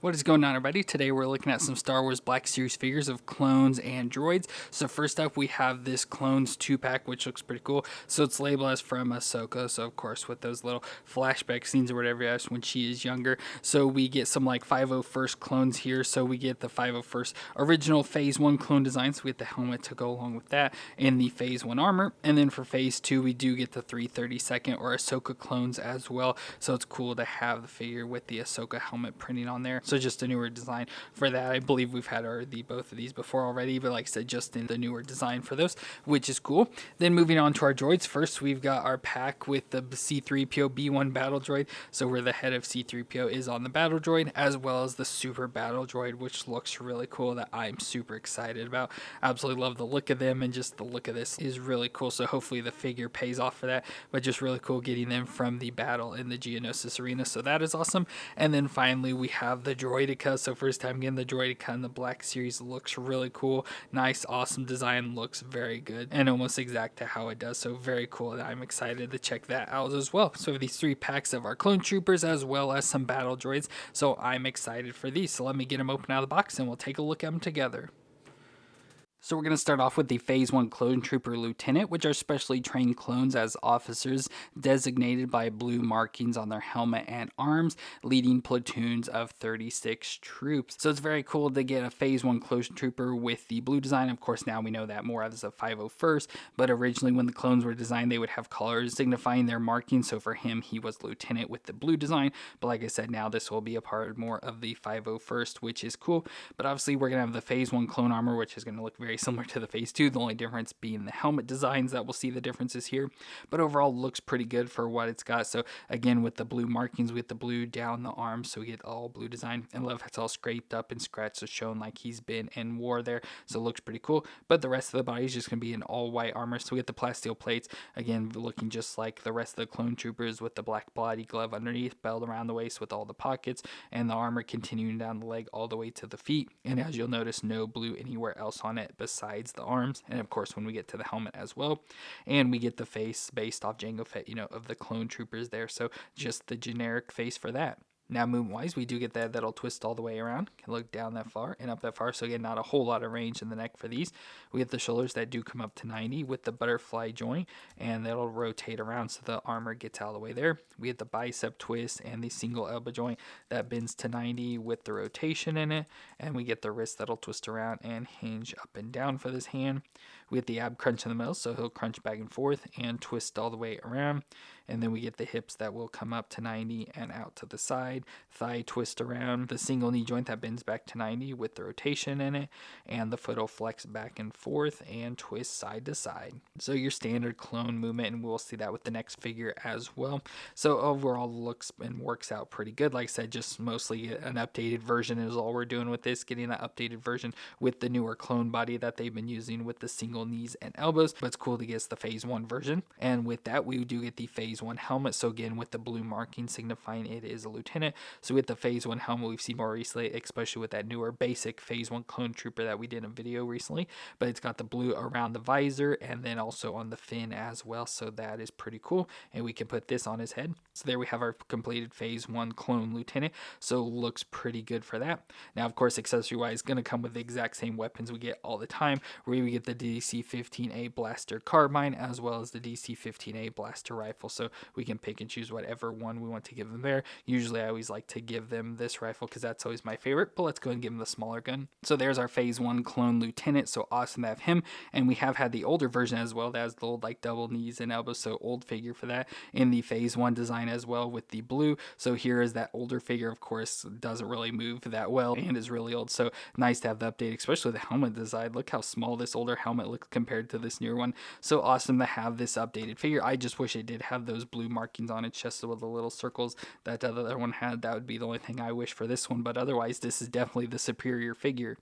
What is going on, everybody? Today we're looking at some Star Wars Black Series figures of clones and droids. So first up we have this clones 2-pack, which looks pretty cool. So it's labeled as from Ahsoka, so of course with those little flashback scenes or whatever as when she is younger. So we get some like 501st clones here. So we get the 501st original Phase 1 clone design, so we get the helmet to go along with that, and the Phase 1 armor. And then for Phase 2 we do get the 332nd or Ahsoka clones as well. So it's cool to have the figure with the Ahsoka helmet printing on there. So just a newer design for that. I believe we've had both of these before already, but like I said, just in the newer design for those, which is cool. Then moving on to our droids. First, we've got our pack with the C-3PO B1 battle droid. So where the head of C-3PO is on the battle droid, as well as the super battle droid, which looks really cool, that I'm super excited about. Absolutely love the look of them, and just the look of this is really cool. So hopefully the figure pays off for that, but just really cool getting them from the battle in the Geonosis arena. So that is awesome. And then finally we have the Droideka. So first time getting the Droideka in the Black Series. Looks really cool. Nice, awesome design. Looks very good and almost exact to how it does. So very cool. I'm excited to check that out as well. So we have these 3 packs of our clone troopers as well as some battle droids. So I'm excited for these. So let me get them open out of the box and we'll take a look at them together. So we're going to start off with the Phase 1 Clone Trooper Lieutenant, which are specially trained clones as officers designated by blue markings on their helmet and arms, leading platoons of 36 troops. So it's very cool to get a Phase 1 Clone Trooper with the blue design. Of course, now we know that more as a 501st, but originally when the clones were designed, they would have colors signifying their markings. So for him, he was Lieutenant with the blue design. But like I said, now this will be a part more of the 501st, which is cool. But obviously, we're going to have the Phase 1 Clone Armor, which is going to look very similar to the Phase 2, the only difference being the helmet designs that we'll see the differences here. But overall looks pretty good for what it's got. So again, with the blue markings, we get the blue down the arms, so we get all blue design. And love it's all scraped up and scratched, so shown like he's been in war there. So it looks pretty cool. But the rest of the body is just going to be in all white armor. So we get the plasteel plates, again looking just like the rest of the clone troopers, with the black body glove underneath, belt around the waist with all the pockets, and the armor continuing down the leg all the way to the feet. And as you'll notice, no blue anywhere else on it besides the arms, and of course when we get to the helmet as well. And we get the face based off Jango Fett, of the clone troopers there, so just the generic face for that. Now movement wise, we do get that'll twist all the way around, can look down that far and up that far, so again not a whole lot of range in the neck for these. We get the shoulders that do come up to 90 with the butterfly joint, and that'll rotate around so the armor gets out of the way there. We get the bicep twist and the single elbow joint that bends to 90 with the rotation in it, and we get the wrist that'll twist around and hinge up and down for this hand. We get the ab crunch in the middle, so he'll crunch back and forth and twist all the way around. And then we get the hips that will come up to 90 and out to the side. Thigh twist around, the single knee joint that bends back to 90 with the rotation in it, and the foot will flex back and forth and twist side to side. So your standard clone movement, and we'll see that with the next figure as well. So overall looks and works out pretty good. Like I said, just mostly an updated version is all we're doing with this, getting that updated version with the newer clone body that they've been using with the single knees and elbows. But it's cool to get the Phase 1 version. And with that, we do get the Phase 1 helmet. So again, with the blue marking signifying it is a lieutenant. So with the Phase 1 helmet we've seen more recently, especially with that newer basic Phase 1 clone trooper that we did in a video recently. But it's got the blue around the visor and then also on the fin as well. So that is pretty cool. And we can put this on his head. So there we have our completed Phase 1 clone lieutenant. So looks pretty good for that. Now, of course, accessory wise, going to come with the exact same weapons we get all the time, where we get the DC-15A blaster carbine as well as the DC-15A blaster rifle. So we can pick and choose whatever one we want to give them there. Usually I always like to give them this rifle because that's always my favorite, but let's go and give them the smaller gun. So there's our Phase 1 clone lieutenant. So awesome to have him. And we have had the older version as well that has the old like double knees and elbows, so old figure for that in the Phase 1 design as well with the blue. So here is that older figure, of course, doesn't really move that well and is really old. So nice to have the update, especially the helmet design. Look how small this older helmet looks compared to this newer one. So awesome to have this updated figure. I just wish it did have those blue markings on its chest with the little circles that the other one had. That would be the only thing I wish for this one, but otherwise this is definitely the superior figure.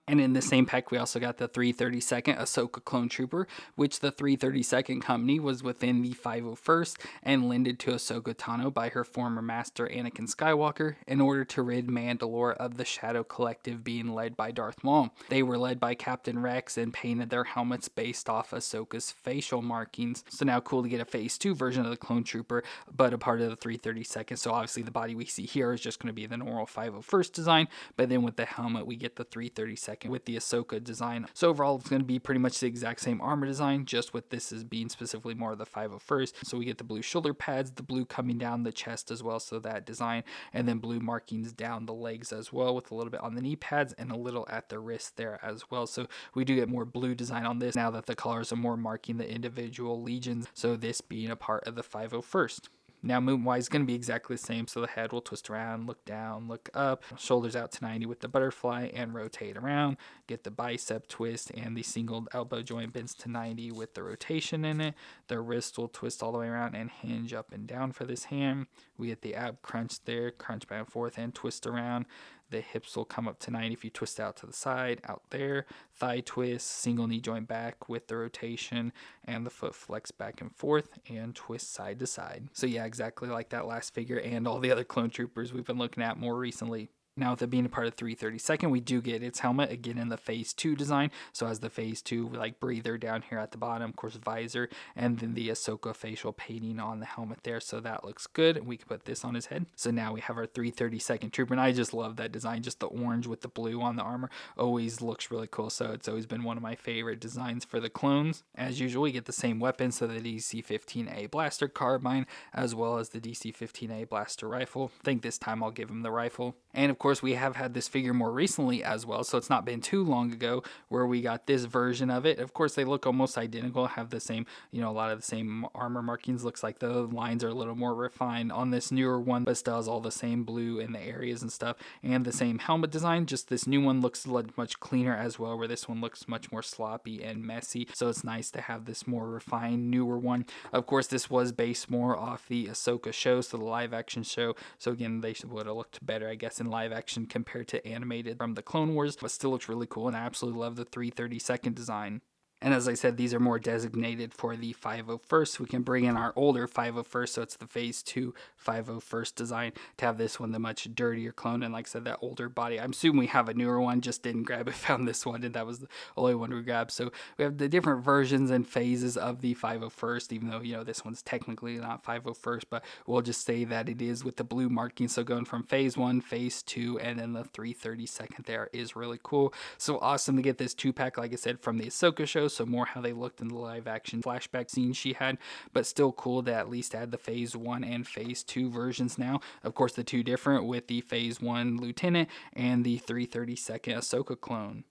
And in the same pack, we also got the 332nd Ahsoka Clone Trooper, which the 332nd Company was within the 501st and lended to Ahsoka Tano by her former master Anakin Skywalker in order to rid Mandalore of the Shadow Collective being led by Darth Maul. They were led by Captain Rex and painted their helmets based off Ahsoka's facial markings. So now cool to get a Phase 2 version of the Clone Trooper, but a part of the 332nd. So obviously the body we see here is just going to be the normal 501st design, but then with the helmet we get the 332nd with the Ahsoka design. So overall it's going to be pretty much the exact same armor design, just with this as being specifically more of the 501st. So we get the blue shoulder pads, the blue coming down the chest as well, so that design, and then blue markings down the legs as well, with a little bit on the knee pads and a little at the wrist there as well. So we do get more blue design on this now that the colors are more marking the individual legions, so this being a part of the 501st. Now movement-wise, going to be exactly the same, so the head will twist around, look down, look up, shoulders out to 90 with the butterfly, and rotate around. Get the bicep twist, and the single elbow joint bends to 90 with the rotation in it. The wrist will twist all the way around and hinge up and down for this hand. We get the ab crunch there, crunch back and forth, and twist around. The hips will come up to 90 if you twist out to the side, out there. Thigh twist, single knee joint back with the rotation, and the foot flex back and forth and twist side to side. So yeah, exactly like that last figure and all the other clone troopers we've been looking at more recently. Now, with it being a part of 332nd, we do get its helmet again in the Phase 2 design. So as the Phase 2 like breather down here at the bottom, of course visor, and then the Ahsoka facial painting on the helmet there. So that looks good. We can put this on his head. So now we have our 332nd trooper, and I just love that design. Just the orange with the blue on the armor always looks really cool. So it's always been one of my favorite designs for the clones. As usual, we get the same weapons, so the DC-15A blaster carbine, as well as the DC-15A blaster rifle. I think this time I'll give him the rifle. And of course, we have had this figure more recently as well, so it's not been too long ago where we got this version of it. Of course, they look almost identical, have the same, a lot of the same armor markings. Looks like the lines are a little more refined on this newer one, but still has all the same blue in the areas and stuff, and the same helmet design. Just this new one looks much cleaner as well, where this one looks much more sloppy and messy. So it's nice to have this more refined, newer one. Of course, this was based more off the Ahsoka show, so the live action show. So again, they would have looked better, I guess, in live action compared to animated from the Clone Wars, but still looks really cool, and I absolutely love the 332nd design. And as I said, these are more designated for the 501st. We can bring in our older 501st, so it's the Phase 2 501st design, to have this one the much dirtier clone. And like I said, that older body. I'm assuming we have a newer one, just didn't grab it, found this one, and that was the only one we grabbed. So we have the different versions and phases of the 501st, even though, this one's technically not 501st, but we'll just say that it is with the blue marking. So going from Phase 1, Phase 2, and then the 332nd there is really cool. So awesome to get this 2-pack, like I said, from the Ahsoka show. So more how they looked in the live action flashback scenes she had, but still cool to at least add the Phase 1 and Phase 2 versions now. Of course, the two different with the Phase 1 Lieutenant and the 332nd Ahsoka clone.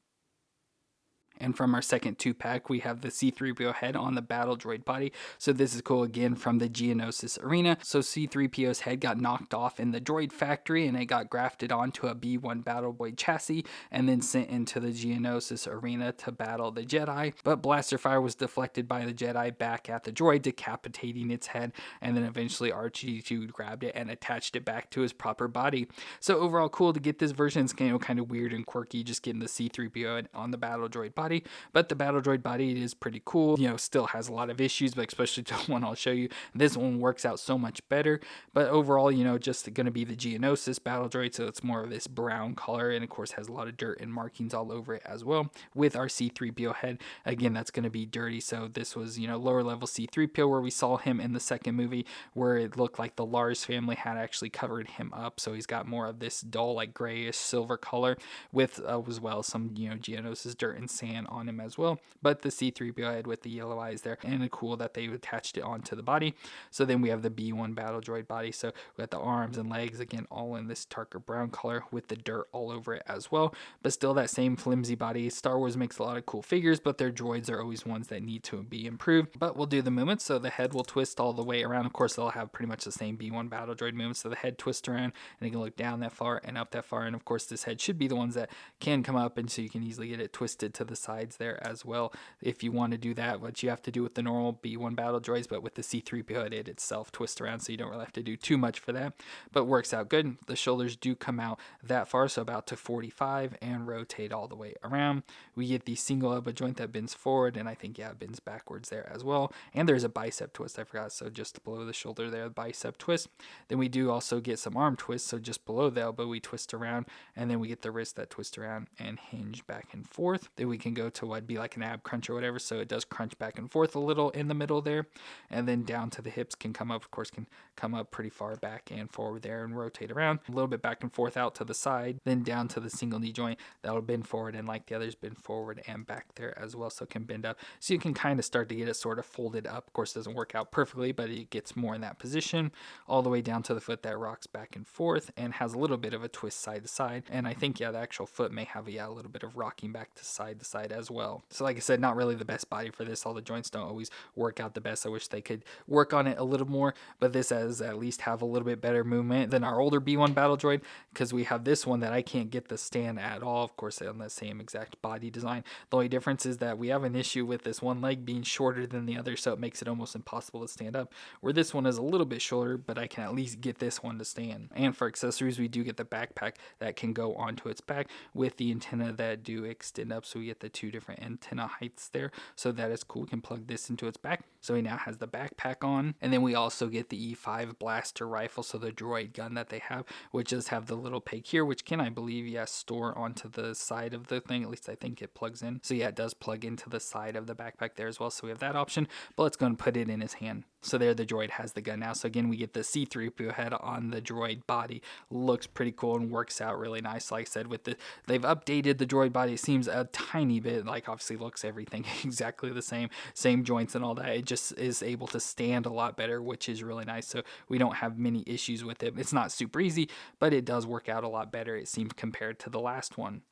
And from our second 2-pack, we have the C-3PO head on the battle droid body. So this is cool again from the Geonosis arena. So C-3PO's head got knocked off in the droid factory, and it got grafted onto a B-1 battle droid chassis and then sent into the Geonosis arena to battle the Jedi. But blaster fire was deflected by the Jedi back at the droid, decapitating its head, and then eventually R2-D2 grabbed it and attached it back to his proper body. So overall, cool to get this version. It's kind of weird and quirky, just getting the C-3PO on the battle droid body. But the battle droid body, it is pretty cool. Still has a lot of issues, but especially the one I'll show you. This one works out so much better. But overall, just going to be the Geonosis battle droid, so it's more of this brown color, and of course has a lot of dirt and markings all over it as well. With our C-3PO head, again, that's going to be dirty. So this was, lower level C-3PO, where we saw him in the second movie, where it looked like the Lars family had actually covered him up. So he's got more of this dull, like grayish silver color, with as well some, Geonosis dirt and sand on him as well. But the C-3PO head with the yellow eyes there, and cool that they attached it onto the body. So then we have the B-1 battle droid body. So we got the arms and legs again all in this darker brown color with the dirt all over it as well, but still that same flimsy body. Star Wars makes a lot of cool figures, but their droids are always ones that need to be improved. But we'll do the movements. So the head will twist all the way around. Of course, they'll have pretty much the same B-1 battle droid movements. So the head twists around, and you can look down that far and up that far. And of course, this head should be the ones that can come up, and so you can easily get it twisted to the sides there as well if you want to do that, what you have to do with the normal B1 battle droids, but with the C3PO it itself twists around, so you don't really have to do too much for that, but works out good. The shoulders do come out that far, so about to 45, and rotate all the way around. We get the single elbow joint that bends forward, and I think, yeah, it bends backwards there as well. And there's a bicep twist, I forgot, so just below the shoulder there, the bicep twist. Then we do also get some arm twists, so just below the elbow we twist around, and then we get the wrist that twist around and hinge back and forth. Then we can go to what'd be like an ab crunch or whatever, so it does crunch back and forth a little in the middle there, and then down to the hips can come up, of course, can come up pretty far back and forward there and rotate around a little bit back and forth out to the side, then down to the single knee joint that'll bend forward, and like the others, bend forward and back there as well, so it can bend up, so you can kind of start to get it sort of folded up. Of course, it doesn't work out perfectly, but it gets more in that position, all the way down to the foot that rocks back and forth and has a little bit of a twist side to side. And I think, yeah, the actual foot may have a little bit of rocking back to side as well. So like I said, not really the best body for this. All the joints don't always work out the best. I wish they could work on it a little more, but this has at least have a little bit better movement than our older B1 battle droid, because we have this one that I can't get the stand at all. Of course, on the same exact body design. The only difference is that we have an issue with this one leg being shorter than the other, so it makes it almost impossible to stand up, where this one is a little bit shorter, but I can at least get this one to stand. And for accessories, we do get the backpack that can go onto its back with the antenna that do extend up, so we get the two different antenna heights there, so that is cool. We can plug this into its back, so he now has the backpack on. And then we also get the E5 blaster rifle, so the droid gun that they have, which does have the little peg here, which can, I believe, yes, store onto the side of the thing. At least I think it plugs in. So yeah, it does plug into the side of the backpack there as well, so we have that option. But let's go and put it in his hand. So there, the droid has the gun now. So again, we get the C3PO head on the droid body. Looks pretty cool and works out really nice. Like I said, with they've updated the droid body. It seems a tiny bit, like obviously looks everything exactly the same joints and all that. It just is able to stand a lot better, which is really nice. So we don't have many issues with it. It's not super easy, but it does work out a lot better, it seems, compared to the last one.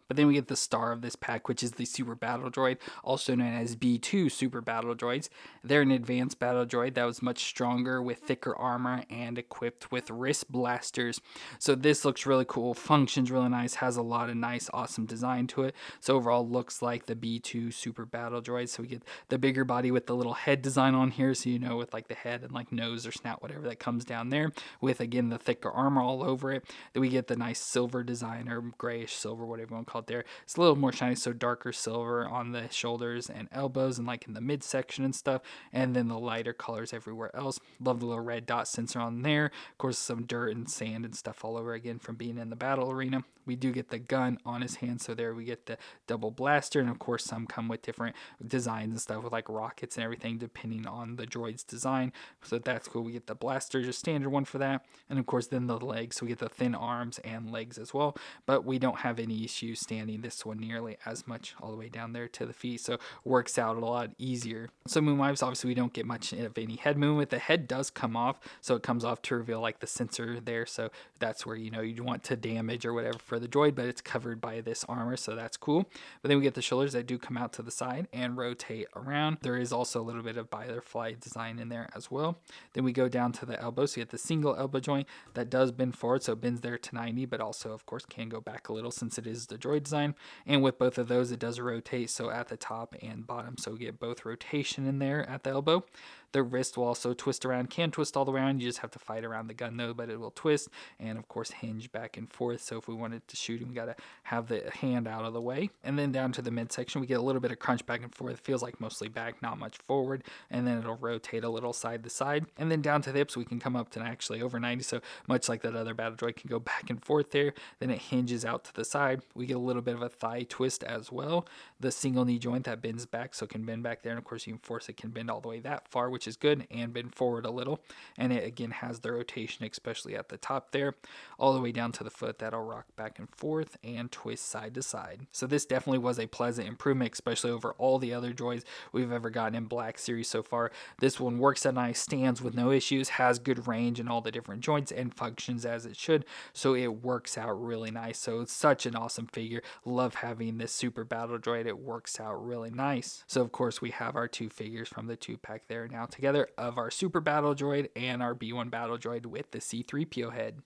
But then we get the star of this pack, which is the Super Battle Droid, also known as B2 Super Battle Droids. They're an advanced battle droid that was much stronger with thicker armor and equipped with wrist blasters. So this looks really cool, functions really nice, has a lot of nice, awesome design to it. So overall looks like the B2 Super Battle Droid. So we get the bigger body with the little head design on here, so you know, with like the head and like nose or snout, whatever that comes down there, with again the thicker armor all over it. Then we get the nice silver design, or grayish silver, whatever you want to call it there. It's a little more shiny, so darker silver on the shoulders and elbows and like in the midsection and stuff, and then the lighter colors everywhere else. Love the little red dot sensor on there. Of course, some dirt and sand and stuff all over again from being in the battle arena. We do get the gun on his hand, so there we get the double blaster, and of course some come with different designs and stuff with like rockets and everything depending on the droid's design, so that's cool. We get the blaster, just standard one for that, and of course then the legs, so we get the thin arms and legs as well, but we don't have any issues standing this one nearly as much all the way down there to the feet, so works out a lot easier. So moonwipes, obviously we don't get much of any head movement. The head does come off, so it comes off to reveal like the sensor there, so that's where, you know, you want to damage or whatever for the droid, but it's covered by this armor, so that's cool. But then we get the shoulders that do come out to the side and rotate around. There is also a little bit of butterfly design in there as well. Then we go down to the elbow, so you get the single elbow joint that does bend forward, so it bends there to 90, but also of course can go back a little since it is the droid design. And with both of those, it does rotate, so at the top and bottom, so we get both rotation in there at the elbow. The wrist will also twist around, can twist all the way around. You just have to fight around the gun though, but it will twist and of course hinge back and forth. So if we wanted to shoot him, we got to have the hand out of the way. And then down to the midsection, we get a little bit of crunch back and forth. It feels like mostly back, not much forward. And then it'll rotate a little side to side. And then down to the hips, we can come up to actually over 90. So much like that other battle droid can go back and forth there. Then it hinges out to the side. We get a little bit of a thigh twist as well. The single knee joint that bends back, so it can bend back there. And of course you can force it, can bend all the way that far, which is good, and bend forward a little. And it again has the rotation, especially at the top there, all the way down to the foot. That'll rock back and forth and twist side to side. So this definitely was a pleasant improvement, especially over all the other droids we've ever gotten in Black Series so far. This one works at nice, stands with no issues, has good range in all the different joints, and functions as it should. So it works out really nice. So it's such an awesome figure. Love having this Super Battle Droid. It works out really nice. So of course we have our two figures from the 2-pack there now together of our Super Battle Droid and our B1 Battle Droid with the C3PO head.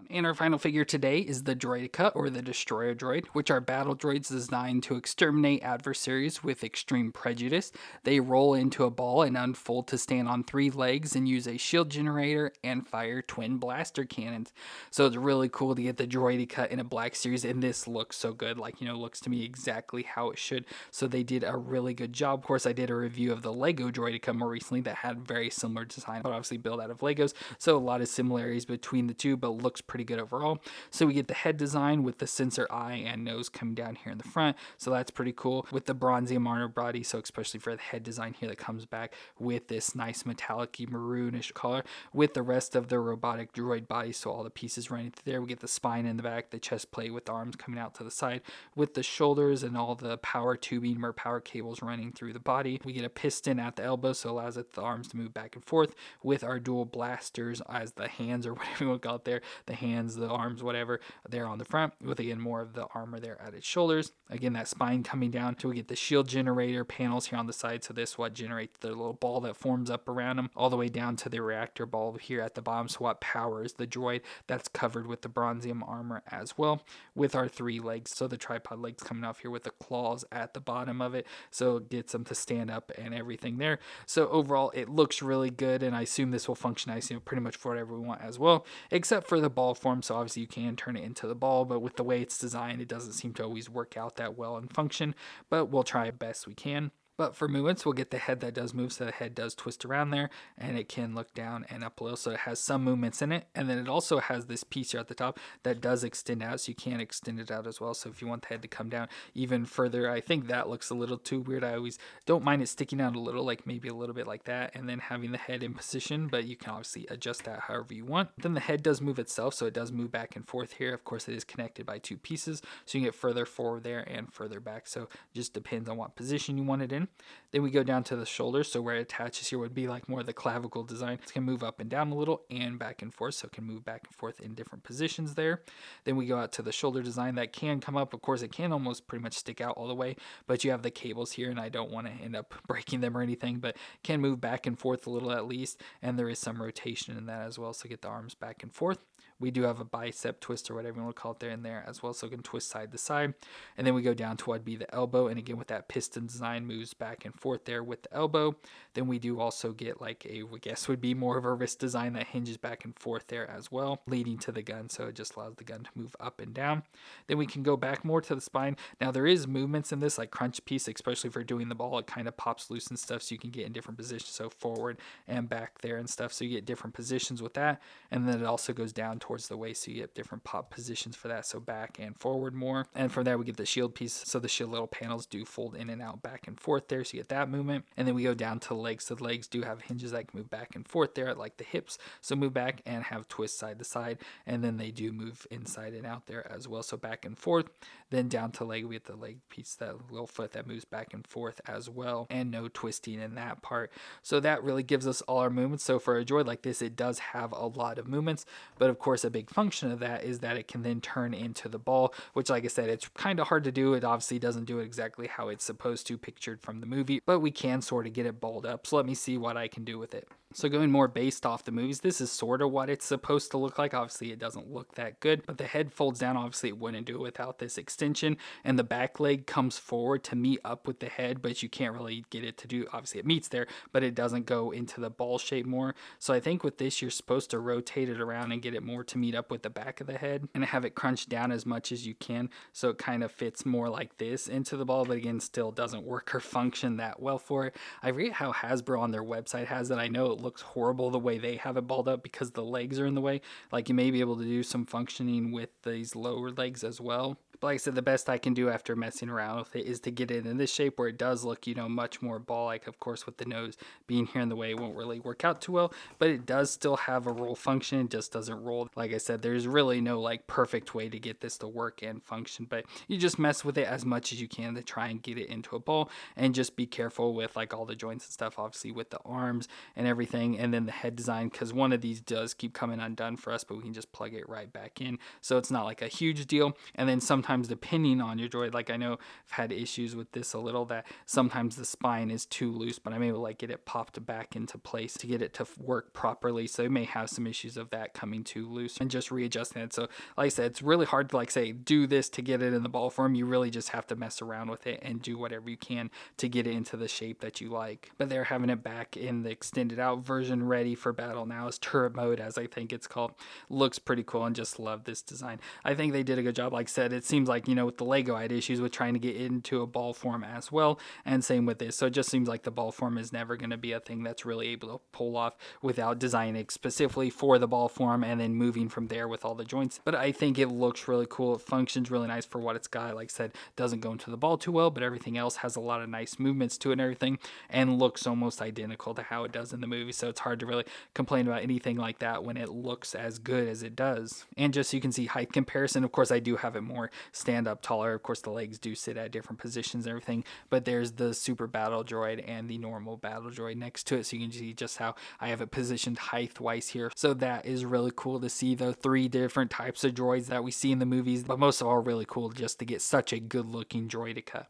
And our final figure today is the Droideka, or the Destroyer Droid, which are battle droids designed to exterminate adversaries with extreme prejudice. They roll into a ball and unfold to stand on 3 legs and use a shield generator and fire twin blaster cannons. So it's really cool to get the Droideka in a Black Series, and this looks so good. Like, looks to me exactly how it should. So they did a really good job. Of course, I did a review of the Lego Droideka more recently that had very similar design, but obviously built out of Legos. So a lot of similarities between the two, but looks pretty good overall. So we get the head design with the sensor eye and nose coming down here in the front. So that's pretty cool with the bronzium armor body. So especially for the head design here that comes back with this nice metallic maroonish color with the rest of the robotic droid body. So all the pieces running through there. We get the spine in the back, the chest plate with the arms coming out to the side with the shoulders and all the power tubing or power cables running through the body. We get a piston at the elbow, so allows the arms to move back and forth with our dual blasters as the hands, or whatever you want to call it there, the hands, the arms, whatever, there on the front with again more of the armor there at its shoulders. Again, that spine coming down till we get the shield generator panels here on the side. So this what generates the little ball that forms up around them all the way down to the reactor ball here at the bottom. So what powers the droid that's covered with the bronzium armor as well with our 3 legs. So the tripod legs coming off here with the claws at the bottom of it. So it gets them to stand up and everything there. So overall, it looks really good, and I assume this will function nicely pretty much for whatever we want as well, except for the ball form. So obviously you can turn it into the ball, but with the way it's designed, it doesn't seem to always work out that well and function, but we'll try best we can. But for movements, we'll get the head that does move, so the head does twist around there, and it can look down and up a little, so it has some movements in it. And then it also has this piece here at the top that does extend out, so you can extend it out as well. So if you want the head to come down even further, I think that looks a little too weird. I always don't mind it sticking out a little, like maybe a little bit like that, and then having the head in position, but you can obviously adjust that however you want. Then the head does move itself, so it does move back and forth here. Of course, it is connected by 2 pieces, so you can get further forward there and further back, so it just depends on what position you want it in. Then we go down to the shoulders, so where it attaches here would be like more of the clavicle design. It can move up and down a little and back and forth, so it can move back and forth in different positions there. Then we go out to the shoulder design that can come up. Of course, it can almost pretty much stick out all the way, but you have the cables here, and I don't want to end up breaking them or anything, but can move back and forth a little at least, and there is some rotation in that as well, so get the arms back and forth. We do have a bicep twist, or whatever you want to call it, there and there as well, so it can twist side to side. And then we go down to what'd be the elbow, and again with that piston design, moves back and forth there with the elbow. Then we do also get like I guess would be more of a wrist design that hinges back and forth there as well, leading to the gun, so it just allows the gun to move up and down. Then we can go back more to the spine. Now there is movements in this, like crunch piece, especially for doing the ball, it kind of pops loose and stuff, so you can get in different positions, so forward and back there and stuff, so you get different positions with that. And then it also goes down towards the waist, so you get different pop positions for that, so back and forward more. And from there we get the shield piece, so the shield little panels do fold in and out back and forth there, so you get that movement. And then we go down to the legs, so the legs do have hinges that can move back and forth there, like the hips, so move back and have twists side to side, and then they do move inside and out there as well, so back and forth. Then down to leg, we get the leg piece, that little foot that moves back and forth as well, and no twisting in that part. So that really gives us all our movements. So for a droid like this, it does have a lot of movements, but of course a big function of that is that it can then turn into the ball, which like I said, it's kind of hard to do. It obviously doesn't do it exactly how it's supposed to, pictured from the movie, but we can sort of get it balled up. So let me see what I can do with it. So going more based off the movies, this is sort of what it's supposed to look like. Obviously it doesn't look that good, but the head folds down. Obviously it wouldn't do it without this extension, and the back leg comes forward to meet up with the head, but you can't really get it to do, obviously it meets there, but it doesn't go into the ball shape more. So I think with this, you're supposed to rotate it around and get it more to meet up with the back of the head and have it crunched down as much as you can, so it kind of fits more like this into the ball, but again, still doesn't work or function that well for it. I forget how Hasbro on their website has it. I know it looks horrible the way they have it balled up because the legs are in the way. Like you may be able to do some functioning with these lower legs as well. But like I said, the best I can do after messing around with it is to get it in this shape where it does look, much more ball-like. Of course, with the nose being here in the way, it won't really work out too well, but it does still have a roll function. It just doesn't roll. Like I said, there's really no perfect way to get this to work and function, but you just mess with it as much as you can to try and get it into a ball, and just be careful with all the joints and stuff, obviously with the arms and everything, and then the head design, because one of these does keep coming undone for us, but we can just plug it right back in, so it's not like a huge deal. And then sometimes sometimes depending on your droid, like I know I've had issues with this a little, that sometimes the spine is too loose, but I'm able to like get it popped back into place to get it to work properly. So it may have some issues of that coming too loose and just readjusting it. So like I said, it's really hard to like say do this to get it in the ball form. You really just have to mess around with it and do whatever you can to get it into the shape that you like. But they're having it back in the extended out version, ready for battle now as turret mode, as I think it's called. Looks pretty cool, and just love this design. I think they did a good job. Like I said, it seems like, you know, with the Lego, I had issues with trying to get into a ball form as well, and same with this. So it just seems like the ball form is never going to be a thing that's really able to pull off without designing it specifically for the ball form and then moving from there with all the joints. But I think it looks really cool. It functions really nice for what it's got. Like I said, doesn't go into the ball too well, but everything else has a lot of nice movements to it and everything, and looks almost identical to how it does in the movie. So it's hard to really complain about anything like that when it looks as good as it does. And just so you can see height comparison, of course I do have it more stand up taller. Of course the legs do sit at different positions and everything, but there's the super battle droid and the normal battle droid next to it, so you can see just how I have it positioned height wise here. So that is really cool to see the 3 different types of droids that we see in the movies, but most of all really cool just to get such a good looking Droideka.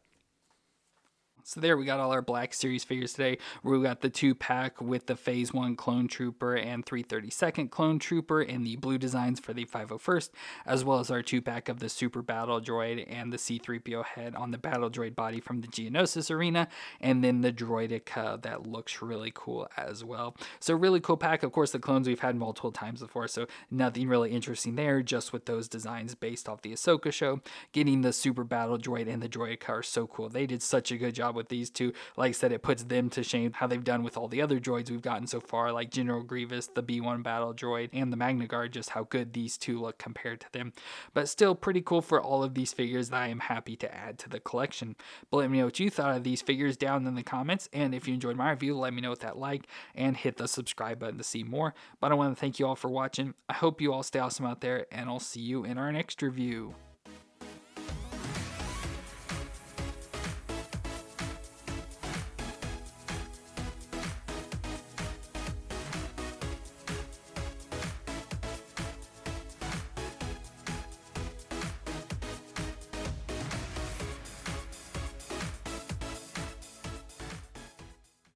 So there we got all our Black Series figures today. We got the 2-pack with the Phase 1 Clone Trooper and 332nd Clone Trooper in the blue designs for the 501st, as well as our 2-pack of the Super Battle Droid and the C-3PO head on the Battle Droid body from the Geonosis Arena, and then the Droideka that looks really cool as well. So really cool pack. Of course, the clones we've had multiple times before, so nothing really interesting there, just with those designs based off the Ahsoka show. Getting the Super Battle Droid and the Droideka are so cool. They did such a good job with these two. Like I said, it puts them to shame how they've done with all the other droids we've gotten so far, like General Grievous, the B1 Battle Droid, and the Magna Guard, just how good these two look compared to them. But still pretty cool for all of these figures that I am happy to add to the collection. But let me know what you thought of these figures down in the comments, and if you enjoyed my review, let me know with that like, and hit the subscribe button to see more. But I want to thank you all for watching. I hope you all stay awesome out there, and I'll see you in our next review.